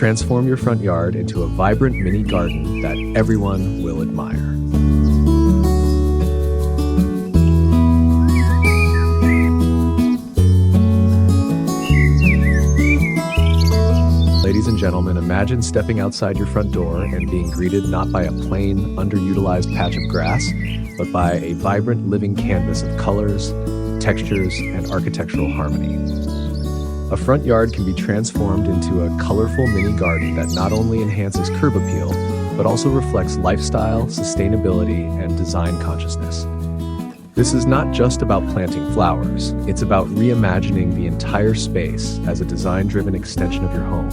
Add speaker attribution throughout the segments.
Speaker 1: Transform your front yard into a vibrant mini garden that everyone will admire. Ladies and gentlemen, imagine stepping outside your front door and being greeted not by a plain, underutilized patch of grass, but by a vibrant living canvas of colors, textures, and architectural harmony. A front yard can be transformed into a colorful mini garden that not only enhances curb appeal, but also reflects lifestyle, sustainability, and design consciousness. This is not just about planting flowers, it's about reimagining the entire space as a design-driven extension of your home,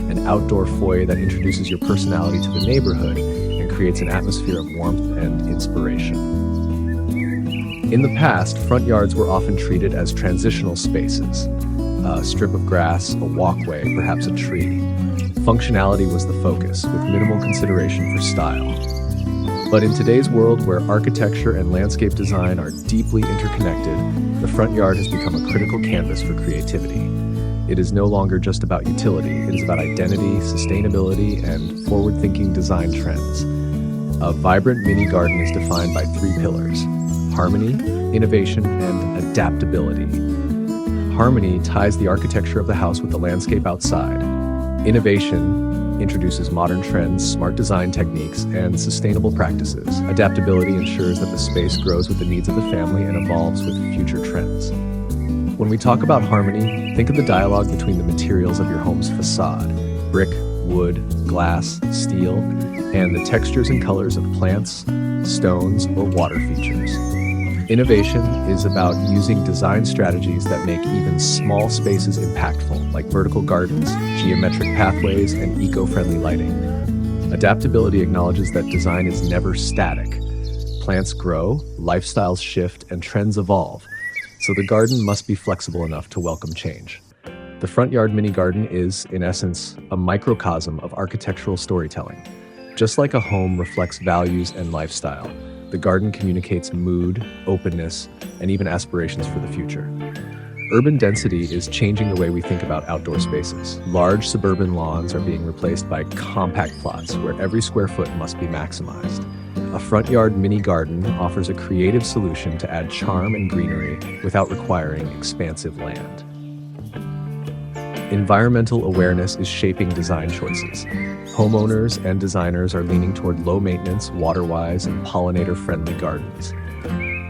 Speaker 1: an outdoor foyer that introduces your personality to the neighborhood and creates an atmosphere of warmth and inspiration. In the past, front yards were often treated as transitional spaces. A strip of grass, a walkway, perhaps a tree. Functionality was the focus, with minimal consideration for style. But in today's world where architecture and landscape design are deeply interconnected, the front yard has become a critical canvas for creativity. It is no longer just about utility, it is about identity, sustainability, and forward-thinking design trends. A vibrant mini garden is defined by 3 pillars: harmony, innovation, and adaptability. Harmony ties the architecture of the house with the landscape outside. Innovation introduces modern trends, smart design techniques, and sustainable practices. Adaptability ensures that the space grows with the needs of the family and evolves with future trends. When we talk about harmony, think of the dialogue between the materials of your home's facade: brick, wood, glass, steel, and the textures and colors of plants, stones, or water features. Innovation is about using design strategies that make even small spaces impactful, like vertical gardens, geometric pathways, and eco-friendly lighting. Adaptability acknowledges that design is never static. Plants grow, lifestyles shift, and trends evolve, so the garden must be flexible enough to welcome change. The front yard mini garden is, in essence, a microcosm of architectural storytelling. Just like a home reflects values and lifestyle, the garden communicates mood, openness, and even aspirations for the future. Urban density is changing the way we think about outdoor spaces. Large suburban lawns are being replaced by compact plots where every square foot must be maximized. A front yard mini garden offers a creative solution to add charm and greenery without requiring expansive land. Environmental awareness is shaping design choices. Homeowners and designers are leaning toward low-maintenance, water-wise, and pollinator-friendly gardens.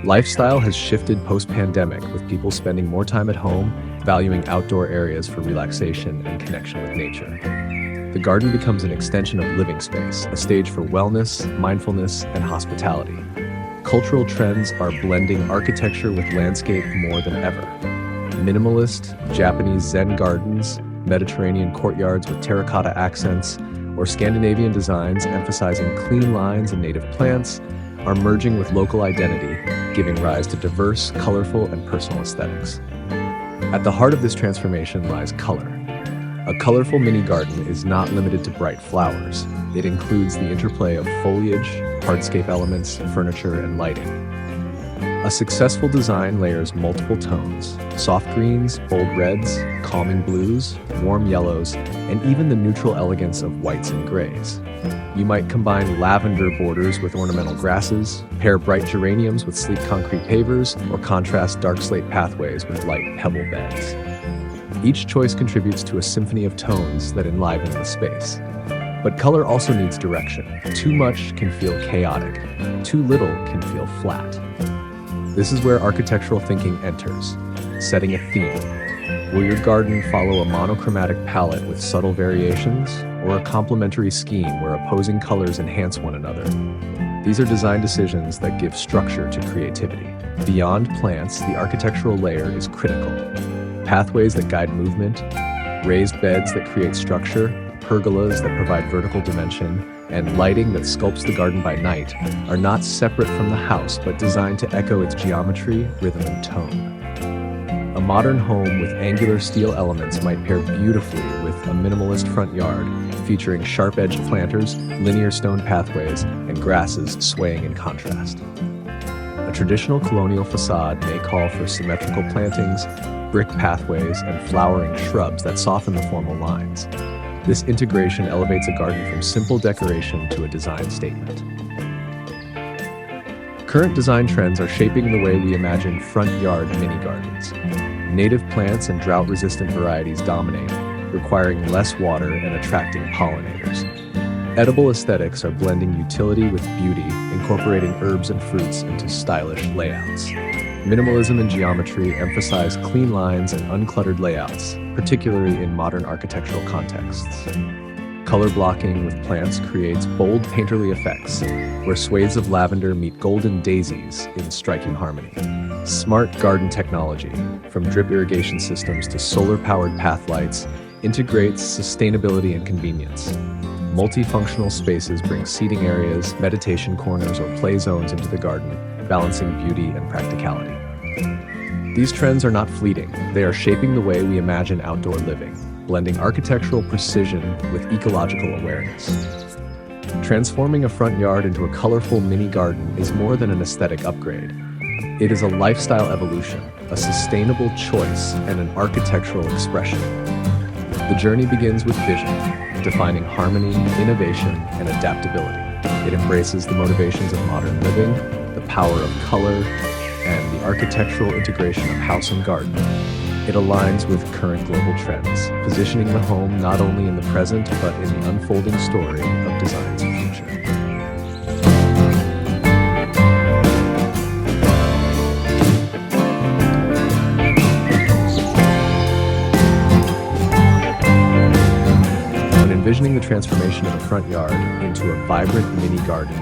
Speaker 1: Lifestyle has shifted post-pandemic, with people spending more time at home, valuing outdoor areas for relaxation and connection with nature. The garden becomes an extension of living space, a stage for wellness, mindfulness, and hospitality. Cultural trends are blending architecture with landscape more than ever. Minimalist, Japanese Zen gardens, Mediterranean courtyards with terracotta accents, or Scandinavian designs emphasizing clean lines and native plants are merging with local identity, giving rise to diverse, colorful, and personal aesthetics. At the heart of this transformation lies color. A colorful mini garden is not limited to bright flowers. It includes the interplay of foliage, hardscape elements, furniture, and lighting. A successful design layers multiple tones: soft greens, bold reds, calming blues, warm yellows, and even the neutral elegance of whites and grays. You might combine lavender borders with ornamental grasses, pair bright geraniums with sleek concrete pavers, or contrast dark slate pathways with light pebble beds. Each choice contributes to a symphony of tones that enliven the space. But color also needs direction. Too much can feel chaotic. Too little can feel flat. This is where architectural thinking enters, setting a theme. Will your garden follow a monochromatic palette with subtle variations, or a complementary scheme where opposing colors enhance one another? These are design decisions that give structure to creativity. Beyond plants, the architectural layer is critical. Pathways that guide movement, raised beds that create structure, pergolas that provide vertical dimension, and lighting that sculpts the garden by night are not separate from the house, but designed to echo its geometry, rhythm, and tone. A modern home with angular steel elements might pair beautifully with a minimalist front yard, featuring sharp-edged planters, linear stone pathways, and grasses swaying in contrast. A traditional colonial facade may call for symmetrical plantings, brick pathways, and flowering shrubs that soften the formal lines. This integration elevates a garden from simple decoration to a design statement. Current design trends are shaping the way we imagine front yard mini gardens. Native plants and drought-resistant varieties dominate, requiring less water and attracting pollinators. Edible aesthetics are blending utility with beauty, incorporating herbs and fruits into stylish layouts. Minimalism and geometry emphasize clean lines and uncluttered layouts, particularly in modern architectural contexts. Color blocking with plants creates bold painterly effects, where swathes of lavender meet golden daisies in striking harmony. Smart garden technology, from drip irrigation systems to solar-powered path lights, integrates sustainability and convenience. Multifunctional spaces bring seating areas, meditation corners, or play zones into the garden, balancing beauty and practicality. These trends are not fleeting. They are shaping the way we imagine outdoor living, blending architectural precision with ecological awareness. Transforming a front yard into a colorful mini garden is more than an aesthetic upgrade. It is a lifestyle evolution, a sustainable choice, and an architectural expression. The journey begins with vision, defining harmony, innovation, and adaptability. It embraces the motivations of modern living, the power of color, and the architectural integration of house and garden. It aligns with current global trends, positioning the home not only in the present but in the unfolding story of design's future. When envisioning the transformation of a front yard into a vibrant mini garden,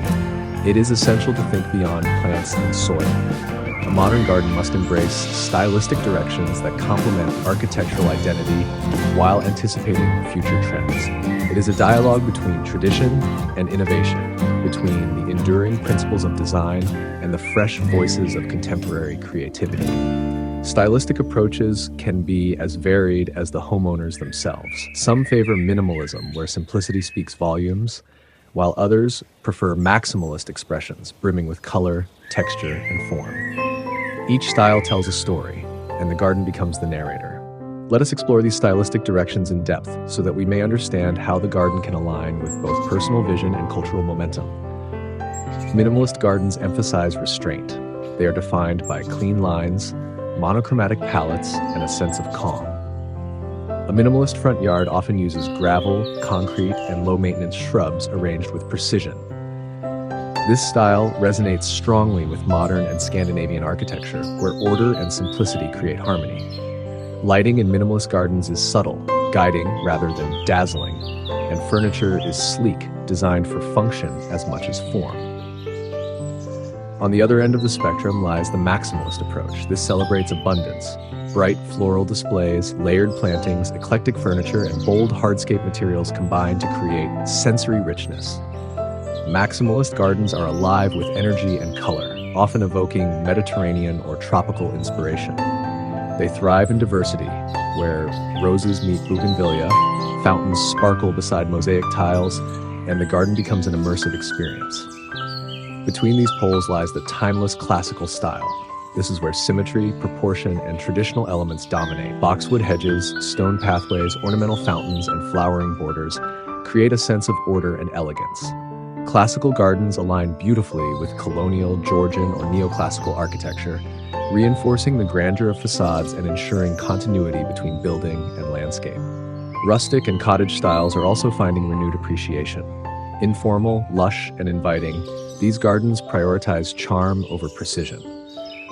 Speaker 1: it is essential to think beyond plants and soil. A modern garden must embrace stylistic directions that complement architectural identity while anticipating future trends. It is a dialogue between tradition and innovation, between the enduring principles of design and the fresh voices of contemporary creativity. Stylistic approaches can be as varied as the homeowners themselves. Some favor minimalism, where simplicity speaks volumes, while others prefer maximalist expressions, brimming with color, texture, and form. Each style tells a story, and the garden becomes the narrator. Let us explore these stylistic directions in depth so that we may understand how the garden can align with both personal vision and cultural momentum. Minimalist gardens emphasize restraint. They are defined by clean lines, monochromatic palettes, and a sense of calm. A minimalist front yard often uses gravel, concrete, and low-maintenance shrubs arranged with precision. This style resonates strongly with modern and Scandinavian architecture, where order and simplicity create harmony. Lighting in minimalist gardens is subtle, guiding rather than dazzling, and furniture is sleek, designed for function as much as form. On the other end of the spectrum lies the maximalist approach. This celebrates abundance. Bright floral displays, layered plantings, eclectic furniture, and bold hardscape materials combine to create sensory richness. Maximalist gardens are alive with energy and color, often evoking Mediterranean or tropical inspiration. They thrive in diversity, where roses meet bougainvillea, fountains sparkle beside mosaic tiles, and the garden becomes an immersive experience. Between these poles lies the timeless classical style. This is where symmetry, proportion, and traditional elements dominate. Boxwood hedges, stone pathways, ornamental fountains, and flowering borders create a sense of order and elegance. Classical gardens align beautifully with colonial, Georgian, or neoclassical architecture, reinforcing the grandeur of facades and ensuring continuity between building and landscape. Rustic and cottage styles are also finding renewed appreciation. Informal, lush, and inviting, these gardens prioritize charm over precision.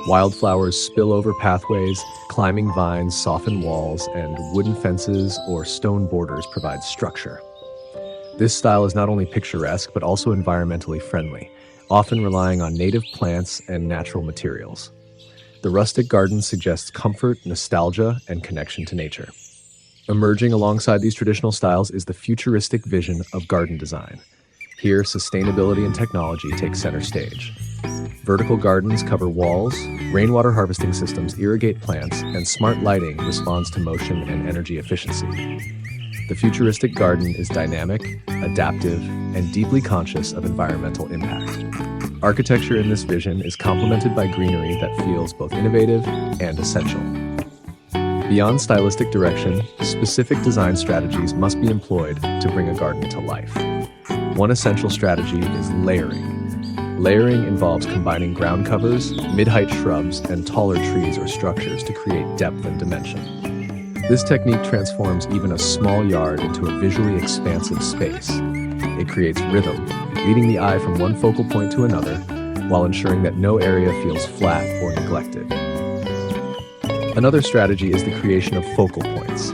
Speaker 1: Wildflowers spill over pathways, climbing vines soften walls, and wooden fences or stone borders provide structure. This style is not only picturesque, but also environmentally friendly, often relying on native plants and natural materials. The rustic garden suggests comfort, nostalgia, and connection to nature. Emerging alongside these traditional styles is the futuristic vision of garden design. Here, sustainability and technology take center stage. Vertical gardens cover walls, rainwater harvesting systems irrigate plants, and smart lighting responds to motion and energy efficiency. The futuristic garden is dynamic, adaptive, and deeply conscious of environmental impact. Architecture in this vision is complemented by greenery that feels both innovative and essential. Beyond stylistic direction, specific design strategies must be employed to bring a garden to life. One essential strategy is layering. Layering involves combining ground covers, mid-height shrubs, and taller trees or structures to create depth and dimension. This technique transforms even a small yard into a visually expansive space. It creates rhythm, leading the eye from one focal point to another, while ensuring that no area feels flat or neglected. Another strategy is the creation of focal points.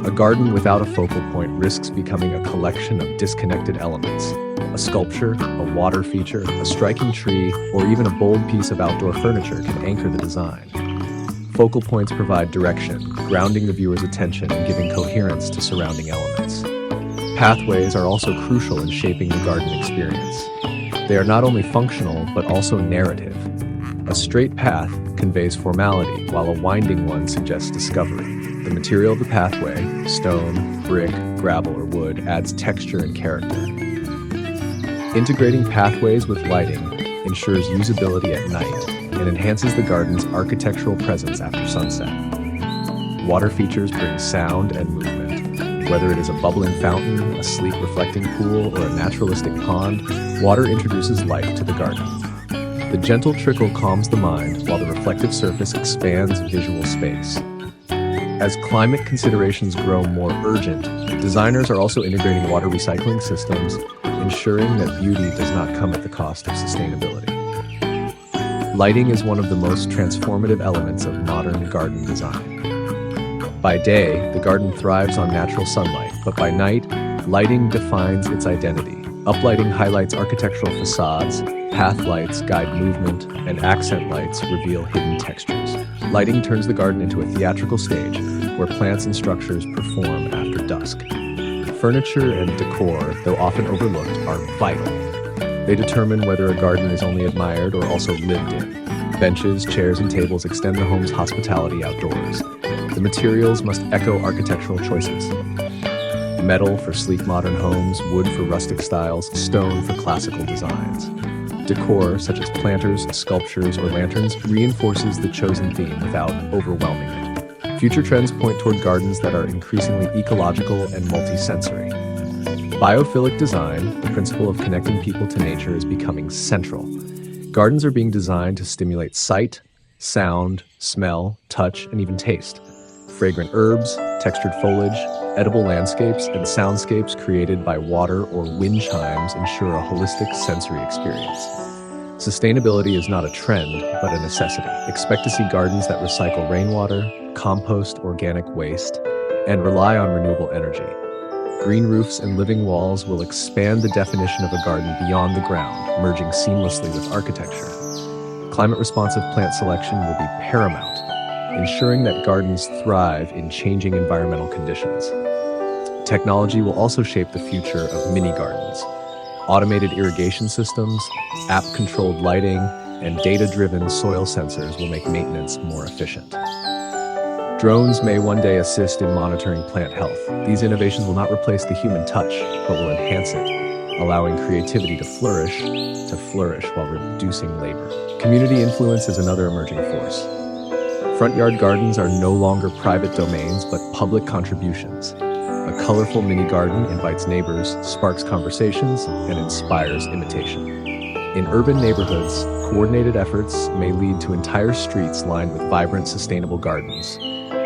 Speaker 1: A garden without a focal point risks becoming a collection of disconnected elements. A sculpture, a water feature, a striking tree, or even a bold piece of outdoor furniture can anchor the design. Focal points provide direction, grounding the viewer's attention and giving coherence to surrounding elements. Pathways are also crucial in shaping the garden experience. They are not only functional, but also narrative. A straight path conveys formality, while a winding one suggests discovery. The material of the pathway, stone, brick, gravel, or wood, adds texture and character. Integrating pathways with lighting ensures usability at night and enhances the garden's architectural presence after sunset. Water features bring sound and movement. Whether it is a bubbling fountain, a sleek reflecting pool, or a naturalistic pond, water introduces life to the garden. The gentle trickle calms the mind, while the reflective surface expands visual space. As climate considerations grow more urgent, designers are also integrating water recycling systems, ensuring that beauty does not come at the cost of sustainability. Lighting is one of the most transformative elements of modern garden design. By day, the garden thrives on natural sunlight, but by night, lighting defines its identity. Uplighting highlights architectural facades, path lights guide movement, and accent lights reveal hidden textures. Lighting turns the garden into a theatrical stage where plants and structures perform after dusk. Furniture and decor, though often overlooked, are vital. They determine whether a garden is only admired or also lived in. Benches, chairs, and tables extend the home's hospitality outdoors. The materials must echo architectural choices. Metal for sleek modern homes, wood for rustic styles, stone for classical designs. Decor, such as planters, sculptures, or lanterns, reinforces the chosen theme without overwhelming it. Future trends point toward gardens that are increasingly ecological and multi-sensory. Biophilic design, the principle of connecting people to nature, is becoming central. Gardens are being designed to stimulate sight, sound, smell, touch, and even taste. Fragrant herbs, textured foliage, edible landscapes, and soundscapes created by water or wind chimes ensure a holistic sensory experience. Sustainability is not a trend, but a necessity. Expect to see gardens that recycle rainwater, compost organic waste, and rely on renewable energy. Green roofs and living walls will expand the definition of a garden beyond the ground, merging seamlessly with architecture. Climate-responsive plant selection will be paramount, ensuring that gardens thrive in changing environmental conditions. Technology will also shape the future of mini gardens. Automated irrigation systems, app-controlled lighting, and data-driven soil sensors will make maintenance more efficient. Drones may one day assist in monitoring plant health. These innovations will not replace the human touch, but will enhance it, allowing creativity to flourish while reducing labor. Community influence is another emerging force. Front yard gardens are no longer private domains, but public contributions. A colorful mini garden invites neighbors, sparks conversations, and inspires imitation. In urban neighborhoods, coordinated efforts may lead to entire streets lined with vibrant, sustainable gardens,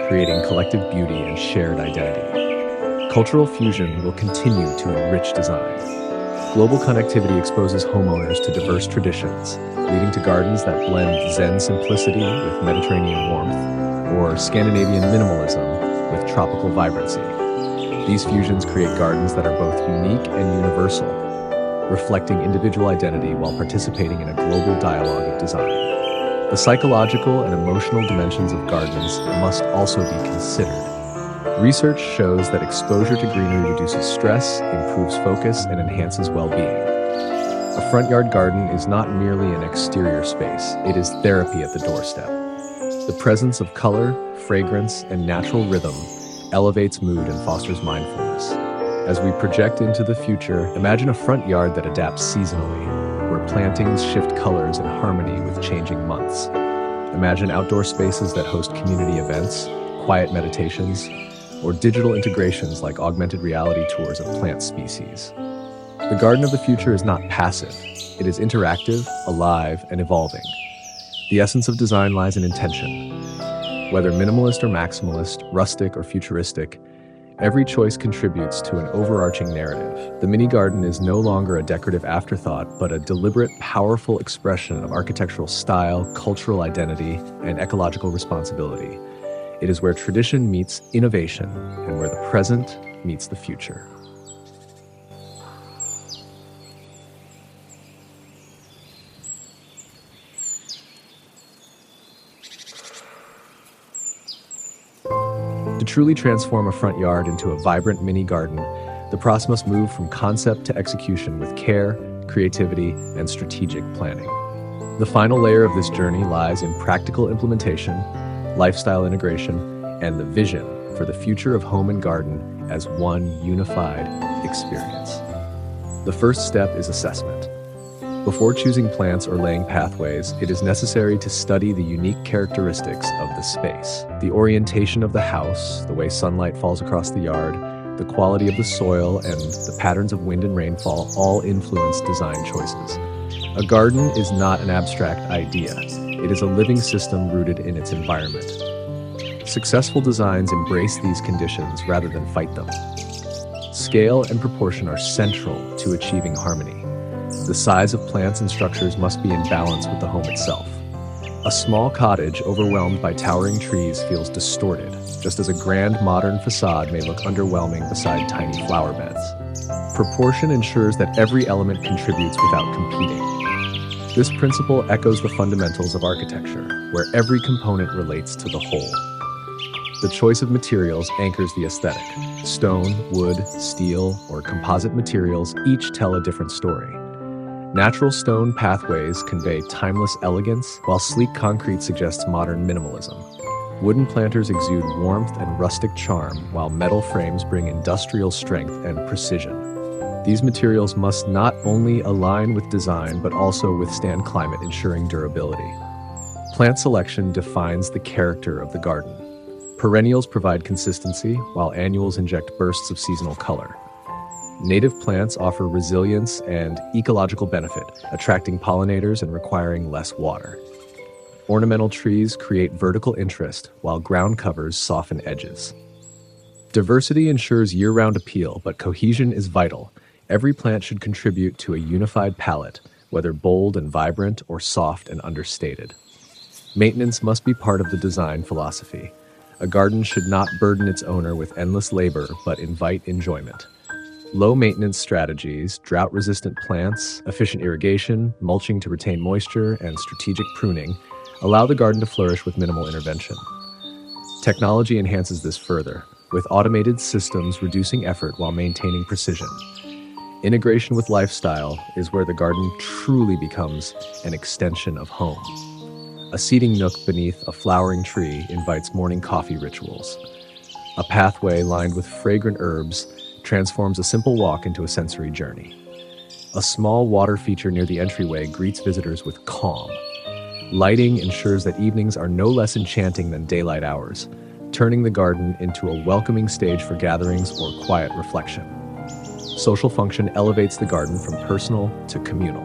Speaker 1: creating collective beauty and shared identity. Cultural fusion will continue to enrich design. Global connectivity exposes homeowners to diverse traditions, leading to gardens that blend Zen simplicity with Mediterranean warmth, or Scandinavian minimalism with tropical vibrancy. These fusions create gardens that are both unique and universal, reflecting individual identity while participating in a global dialogue of design. The psychological and emotional dimensions of gardens must also be considered. Research shows that exposure to greenery reduces stress, improves focus, and enhances well-being. A front yard garden is not merely an exterior space, it is therapy at the doorstep. The presence of color, fragrance, and natural rhythm elevates mood and fosters mindfulness. As we project into the future, imagine a front yard that adapts seasonally, where plantings shift colors in harmony with changing months. Imagine outdoor spaces that host community events, quiet meditations, or digital integrations like augmented reality tours of plant species. The garden of the future is not passive. It is interactive, alive, and evolving. The essence of design lies in intention. Whether minimalist or maximalist, rustic or futuristic, every choice contributes to an overarching narrative. The mini garden is no longer a decorative afterthought, but a deliberate, powerful expression of architectural style, cultural identity, and ecological responsibility. It is where tradition meets innovation and where the present meets the future. To truly transform a front yard into a vibrant mini garden, the process must move from concept to execution with care, creativity, and strategic planning. The final layer of this journey lies in practical implementation, lifestyle integration, and the vision for the future of home and garden as one unified experience. The first step is assessment. Before choosing plants or laying pathways, it is necessary to study the unique characteristics of the space. The orientation of the house, the way sunlight falls across the yard, the quality of the soil, and the patterns of wind and rainfall all influence design choices. A garden is not an abstract idea. It is a living system rooted in its environment. Successful designs embrace these conditions rather than fight them. Scale and proportion are central to achieving harmony. The size of plants and structures must be in balance with the home itself. A small cottage overwhelmed by towering trees feels distorted, just as a grand modern facade may look underwhelming beside tiny flower beds. Proportion ensures that every element contributes without competing. This principle echoes the fundamentals of architecture, where every component relates to the whole. The choice of materials anchors the aesthetic. Stone, wood, steel, or composite materials each tell a different story. Natural stone pathways convey timeless elegance, while sleek concrete suggests modern minimalism. Wooden planters exude warmth and rustic charm, while metal frames bring industrial strength and precision. These materials must not only align with design, but also withstand climate, ensuring durability. Plant selection defines the character of the garden. Perennials provide consistency, while annuals inject bursts of seasonal color. Native plants offer resilience and ecological benefit, attracting pollinators and requiring less water. Ornamental trees create vertical interest, while ground covers soften edges. Diversity ensures year-round appeal, but cohesion is vital. Every plant should contribute to a unified palette, whether bold and vibrant or soft and understated. Maintenance must be part of the design philosophy. A garden should not burden its owner with endless labor, but invite enjoyment. Low-maintenance strategies, drought-resistant plants, efficient irrigation, mulching to retain moisture, and strategic pruning allow the garden to flourish with minimal intervention. Technology enhances this further, with automated systems reducing effort while maintaining precision. Integration with lifestyle is where the garden truly becomes an extension of home. A seating nook beneath a flowering tree invites morning coffee rituals. A pathway lined with fragrant herbs transforms a simple walk into a sensory journey. A small water feature near the entryway greets visitors with calm. Lighting ensures that evenings are no less enchanting than daylight hours, turning the garden into a welcoming stage for gatherings or quiet reflection. Social function elevates the garden from personal to communal.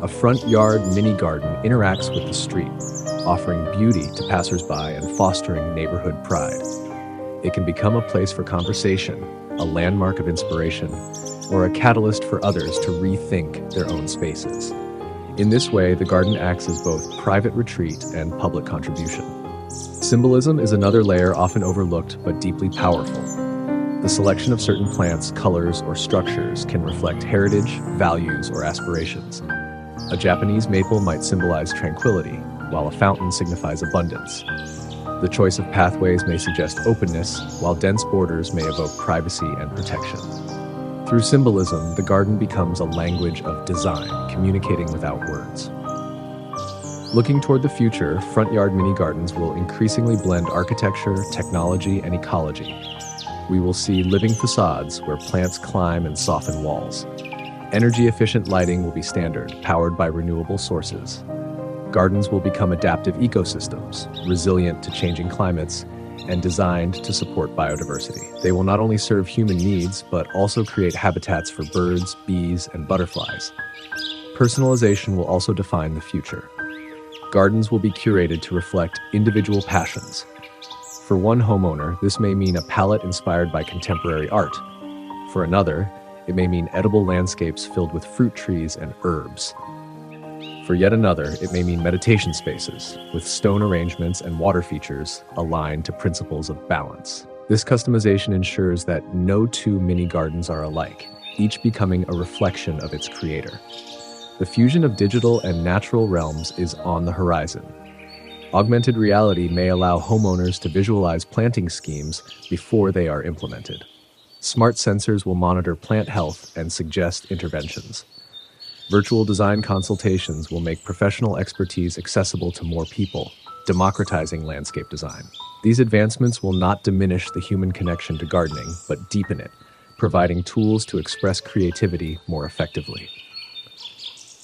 Speaker 1: A front yard mini garden interacts with the street, offering beauty to passersby and fostering neighborhood pride. It can become a place for conversation, a landmark of inspiration, or a catalyst for others to rethink their own spaces. In this way, the garden acts as both private retreat and public contribution. Symbolism is another layer often overlooked but deeply powerful. The selection of certain plants, colors, or structures can reflect heritage, values, or aspirations. A Japanese maple might symbolize tranquility, while a fountain signifies abundance. The choice of pathways may suggest openness, while dense borders may evoke privacy and protection. Through symbolism, the garden becomes a language of design, communicating without words. Looking toward the future, front yard mini gardens will increasingly blend architecture, technology, and ecology. We will see living facades where plants climb and soften walls. Energy-efficient lighting will be standard, powered by renewable sources. Gardens will become adaptive ecosystems, resilient to changing climates, and designed to support biodiversity. They will not only serve human needs, but also create habitats for birds, bees, and butterflies. Personalization will also define the future. Gardens will be curated to reflect individual passions. For one homeowner, this may mean a palette inspired by contemporary art. For another, it may mean edible landscapes filled with fruit trees and herbs. For yet another, it may mean meditation spaces, with stone arrangements and water features aligned to principles of balance. This customization ensures that no two mini gardens are alike, each becoming a reflection of its creator. The fusion of digital and natural realms is on the horizon. Augmented reality may allow homeowners to visualize planting schemes before they are implemented. Smart sensors will monitor plant health and suggest interventions. Virtual design consultations will make professional expertise accessible to more people, democratizing landscape design. These advancements will not diminish the human connection to gardening, but deepen it, providing tools to express creativity more effectively.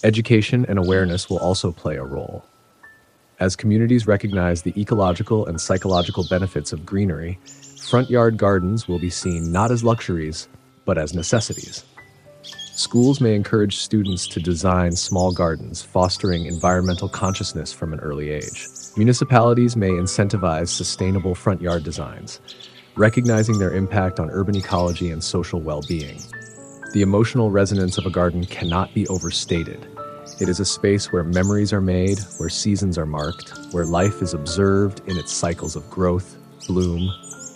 Speaker 1: Education and awareness will also play a role. As communities recognize the ecological and psychological benefits of greenery, front yard gardens will be seen not as luxuries, but as necessities. Schools may encourage students to design small gardens, fostering environmental consciousness from an early age. Municipalities may incentivize sustainable front yard designs, recognizing their impact on urban ecology and social well-being. The emotional resonance of a garden cannot be overstated. It is a space where memories are made, where seasons are marked, where life is observed in its cycles of growth, bloom,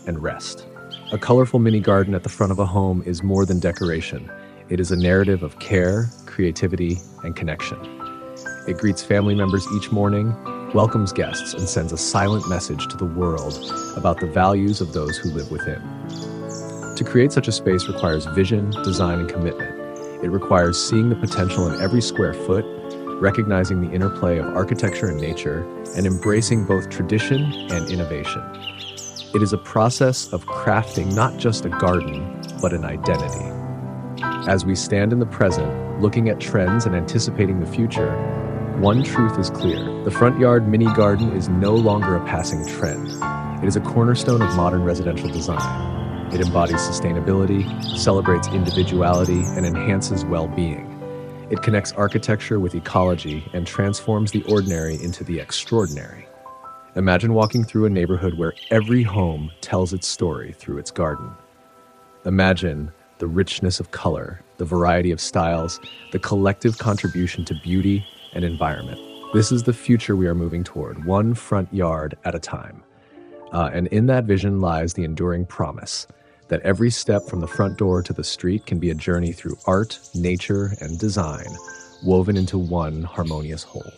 Speaker 1: and rest. A colorful mini garden at the front of a home is more than decoration. It is a narrative of care, creativity, and connection. It greets family members each morning, welcomes guests, and sends a silent message to the world about the values of those who live within. To create such a space requires vision, design, and commitment. It requires seeing the potential in every square foot, recognizing the interplay of architecture and nature, and embracing both tradition and innovation. It is a process of crafting not just a garden, but an identity. As we stand in the present, looking at trends and anticipating the future, one truth is clear. The front yard mini garden is no longer a passing trend. It is a cornerstone of modern residential design. It embodies sustainability, celebrates individuality, and enhances well-being. It connects architecture with ecology and transforms the ordinary into the extraordinary. Imagine walking through a neighborhood where every home tells its story through its garden. Imagine the richness of color, the variety of styles, the collective contribution to beauty and environment. This is the future we are moving toward, one front yard at a time. And in that vision lies the enduring promise that every step from the front door to the street can be a journey through art, nature, and design, woven into one harmonious whole.